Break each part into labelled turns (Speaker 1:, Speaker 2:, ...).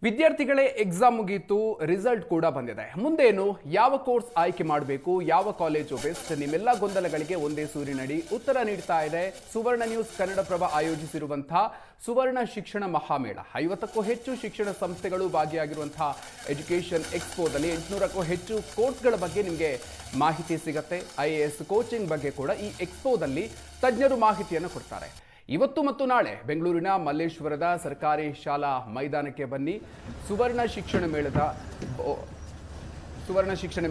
Speaker 1: ವಿದ್ಯಾರ್ಥಿಗಳೇ ಎಕ್ಸಾಮ್ ಮುಗಿಯಿತು, ರಿಸಲ್ಟ್ ಕೂಡ ಬಂದಿದೆ. ಮುಂದೇನು, ಯಾವ ಕೋರ್ಸ್ ಆಯ್ಕೆ ಮಾಡಬೇಕು, ಯಾವ ಕಾಲೇಜು ಬೆಸ್ಟ್, ನಿಮ್ಮೆಲ್ಲ ಗೊಂದಲಗಳಿಗೆ ಒಂದೇ ಸೂರಿನಡಿ ಉತ್ತರ ನೀಡ್ತಾ ಇದೆ ಸುವರ್ಣ ನ್ಯೂಸ್ ಕನ್ನಡಪ್ರಭ ಆಯೋಜಿಸಿರುವಂತಹ ಸುವರ್ಣ ಶಿಕ್ಷಣ ಮಹಾಮೇಳ. 50ಕ್ಕೂ ಹೆಚ್ಚು ಶಿಕ್ಷಣ ಸಂಸ್ಥೆಗಳು ಭಾಗಿಯಾಗಿರುವಂತಹ ಎಜುಕೇಷನ್ ಎಕ್ಸ್ಪೋದಲ್ಲಿ 800ಕ್ಕೂ ಹೆಚ್ಚು ಕೋರ್ಸ್ಗಳ ಬಗ್ಗೆ ನಿಮಗೆ ಮಾಹಿತಿ ಸಿಗುತ್ತೆ. IAS ಕೋಚಿಂಗ್ ಬಗ್ಗೆ ಕೂಡ ಈ ಎಕ್ಸ್ಪೋದಲ್ಲಿ ತಜ್ಞರು ಮಾಹಿತಿಯನ್ನು ಕೊಡ್ತಾರೆ. ಇವತ್ತು ಮತ್ತು ನಾಳೆ ಬೆಂಗಳೂರಿನ ಮಲ್ಲೇಶ್ವರದ ಸರ್ಕಾರಿ ಶಾಲಾ ಮೈದಾನಕ್ಕೆ ಬನ್ನಿ. ಸುವರ್ಣ ಶಿಕ್ಷಣ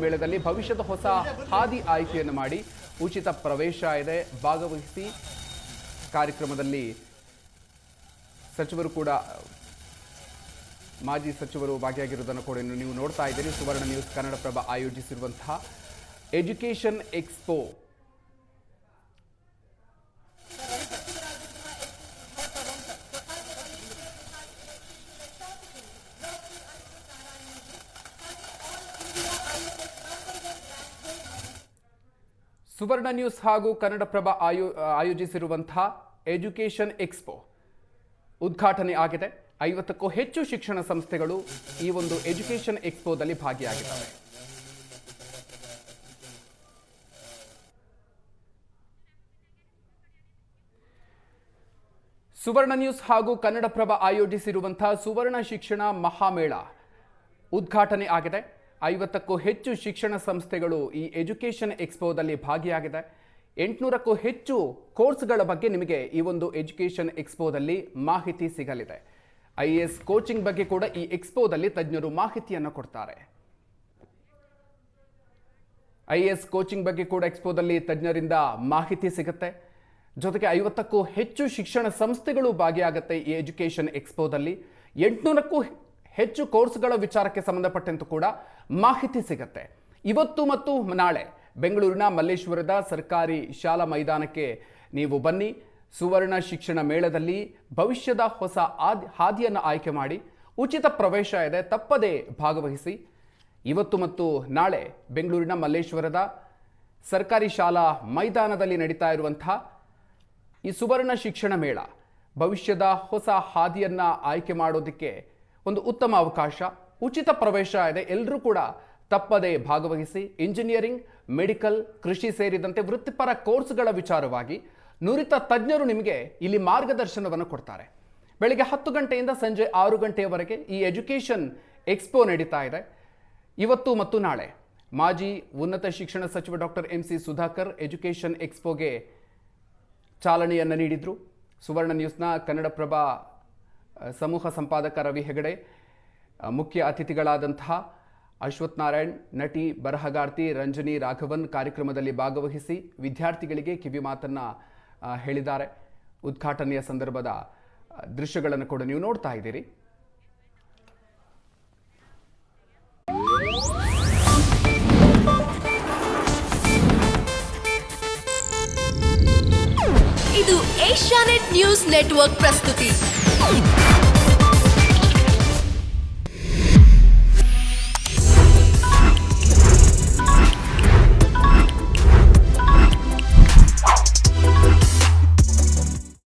Speaker 1: ಮೇಳದಲ್ಲಿ ಭವಿಷ್ಯದ ಹೊಸ ಹಾದಿ ಆಯ್ಕೆಯನ್ನು ಮಾಡಿ ಉಚಿತ ಪ್ರವೇಶ ಇದೆ. ಭಾಗವಹಿಸಿ. ಕಾರ್ಯಕ್ರಮದಲ್ಲಿ ಸಚಿವರು ಕೂಡ, ಮಾಜಿ ಸಚಿವರು ಭಾಗಿಯಾಗಿರುವುದನ್ನು ಕೂಡ ನೀವು ನೋಡ್ತಾ ಇದ್ದೀರಿ. ಸುವರ್ಣ ನ್ಯೂಸ್ ಕನ್ನಡಪ್ರಭ ಆಯೋಜಿಸಿರುವಂತಹ ಎಜುಕೇಷನ್ ಎಕ್ಸ್ಪೋ. ಸುವರ್ಣ ನ್ಯೂಸ್ ಹಾಗೂ ಕನ್ನಡಪ್ರಭ ಆಯೋಜಿಸಿರುವಂತಹ ಎಜುಕೇಷನ್ ಎಕ್ಸ್ಪೋ ಉದ್ಘಾಟನೆ ಆಗಿದೆ. 50ಕ್ಕೂ ಹೆಚ್ಚು ಶಿಕ್ಷಣ ಸಂಸ್ಥೆಗಳು ಈ ಒಂದು ಎಜುಕೇಷನ್ ಎಕ್ಸ್ಪೋದಲ್ಲಿ ಭಾಗಿಯಾಗಿದ್ದಾವೆ. ಸುವರ್ಣ ನ್ಯೂಸ್ ಹಾಗೂ ಕನ್ನಡಪ್ರಭ ಆಯೋಜಿಸಿರುವಂತಹ ಸುವರ್ಣ ಶಿಕ್ಷಣ ಮಹಾಮೇಳ ಉದ್ಘಾಟನೆ ಆಗಿದೆ. 50ಕ್ಕೂ ಹೆಚ್ಚು ಶಿಕ್ಷಣ ಸಂಸ್ಥೆಗಳು ಈ ಎಜುಕೇಷನ್ ಎಕ್ಸ್ಪೋದಲ್ಲಿ ಭಾಗಿಯಾಗಿದೆ. 800ಕ್ಕೂ ಹೆಚ್ಚು ಕೋರ್ಸ್ಗಳ ಬಗ್ಗೆ ನಿಮಗೆ ಈ ಒಂದು ಎಜುಕೇಷನ್ ಎಕ್ಸ್ಪೋದಲ್ಲಿ ಮಾಹಿತಿ ಸಿಗಲಿದೆ. IAS ಕೋಚಿಂಗ್ ಬಗ್ಗೆ ಕೂಡ ಈ ಎಕ್ಸ್ಪೋದಲ್ಲಿ ತಜ್ಞರು ಮಾಹಿತಿಯನ್ನು ಕೊಡ್ತಾರೆ. IAS ಕೋಚಿಂಗ್ ಬಗ್ಗೆ ಕೂಡ ಎಕ್ಸ್ಪೋದಲ್ಲಿ ತಜ್ಞರಿಂದ ಮಾಹಿತಿ ಸಿಗುತ್ತೆ. ಜೊತೆಗೆ 50ಕ್ಕೂ ಹೆಚ್ಚು ಶಿಕ್ಷಣ ಸಂಸ್ಥೆಗಳು ಭಾಗಿಯಾಗುತ್ತೆ ಈ ಎಜುಕೇಷನ್ ಎಕ್ಸ್ಪೋದಲ್ಲಿ. 800ಕ್ಕೂ ಹೆಚ್ಚು ಕೋರ್ಸ್ಗಳ ವಿಚಾರಕ್ಕೆ ಸಂಬಂಧಪಟ್ಟಂತೆ ಕೂಡ ಮಾಹಿತಿ ಸಿಗುತ್ತೆ. ಇವತ್ತು ಮತ್ತು ನಾಳೆ ಬೆಂಗಳೂರಿನ ಮಲ್ಲೇಶ್ವರದ ಸರ್ಕಾರಿ ಶಾಲಾ ಮೈದಾನಕ್ಕೆ ನೀವು ಬನ್ನಿ. ಸುವರ್ಣ ಶಿಕ್ಷಣ ಮೇಳದಲ್ಲಿ ಭವಿಷ್ಯದ ಹೊಸ ಹಾದಿಯನ್ನು ಆಯ್ಕೆ ಮಾಡಿ ಉಚಿತ ಪ್ರವೇಶ ಇದೆ. ತಪ್ಪದೇ ಭಾಗವಹಿಸಿ. ಇವತ್ತು ಮತ್ತು ನಾಳೆ ಬೆಂಗಳೂರಿನ ಮಲ್ಲೇಶ್ವರದ ಸರ್ಕಾರಿ ಶಾಲಾ ಮೈದಾನದಲ್ಲಿ ನಡೀತಾ ಇರುವಂತಹ ಈ ಸುವರ್ಣ ಶಿಕ್ಷಣ ಮೇಳ ಭವಿಷ್ಯದ ಹೊಸ ಹಾದಿಯನ್ನು ಆಯ್ಕೆ ಮಾಡೋದಕ್ಕೆ ಒಂದು ಉತ್ತಮ ಅವಕಾಶ. ಉಚಿತ ಪ್ರವೇಶ ಇದೆ. ಎಲ್ಲರೂ ಕೂಡ ತಪ್ಪದೇ ಭಾಗವಹಿಸಿ. ಇಂಜಿನಿಯರಿಂಗ್, ಮೆಡಿಕಲ್, ಕೃಷಿ ಸೇರಿದಂತೆ ವೃತ್ತಿಪರ ಕೋರ್ಸ್ಗಳ ವಿಚಾರವಾಗಿ ನುರಿತ ತಜ್ಞರು ನಿಮಗೆ ಇಲ್ಲಿ ಮಾರ್ಗದರ್ಶನವನ್ನು ಕೊಡ್ತಾರೆ. ಬೆಳಿಗ್ಗೆ 10 ಗಂಟೆಯಿಂದ ಸಂಜೆ 6 ಗಂಟೆಯವರೆಗೆ ಈ ಎಜುಕೇಷನ್ ಎಕ್ಸ್ಪೋ ನಡೀತಾ ಇದೆ. ಇವತ್ತು ಮತ್ತು ನಾಳೆ ಮಾಜಿ ಉನ್ನತ ಶಿಕ್ಷಣ ಸಚಿವ ಡಾಕ್ಟರ್ MC ಸುಧಾಕರ್ ಎಜುಕೇಷನ್ ಎಕ್ಸ್ಪೋಗೆ ಚಾಲನೆಯನ್ನು ನೀಡಿದರು. ಸುವರ್ಣ ನ್ಯೂಸ್ನ ಕನ್ನಡಪ್ರಭ ಸಮೂಹ ಸಂಪಾದಕ ರವಿ ಹೆಗಡೆ, ಮುಖ್ಯ ಅತಿಥಿಗಳಾದಂತಹ ಅಶ್ವಥ್ ನಾರಾಯಣ್, ನಟಿ ಬರಹಗಾರ್ತಿ ರಂಜನಿ ರಾಘವನ್ ಕಾರ್ಯಕ್ರಮದಲ್ಲಿ ಭಾಗವಹಿಸಿ ವಿದ್ಯಾರ್ಥಿಗಳಿಗೆ ಕಿವಿ ಮಾತನ್ನು ಹೇಳಿದ್ದಾರೆ. ಉದ್ಘಾಟನೆಯ ಸಂದರ್ಭದ ದೃಶ್ಯಗಳನ್ನು ಕೂಡ ನೀವು ನೋಡ್ತಾ ಇದ್ದೀರಿ.
Speaker 2: ಇದು ಏಷ್ಯಾನೆಟ್ ನ್ಯೂಸ್ ನೆಟ್ವರ್ಕ್ ಪ್ರಸ್ತುತಿ.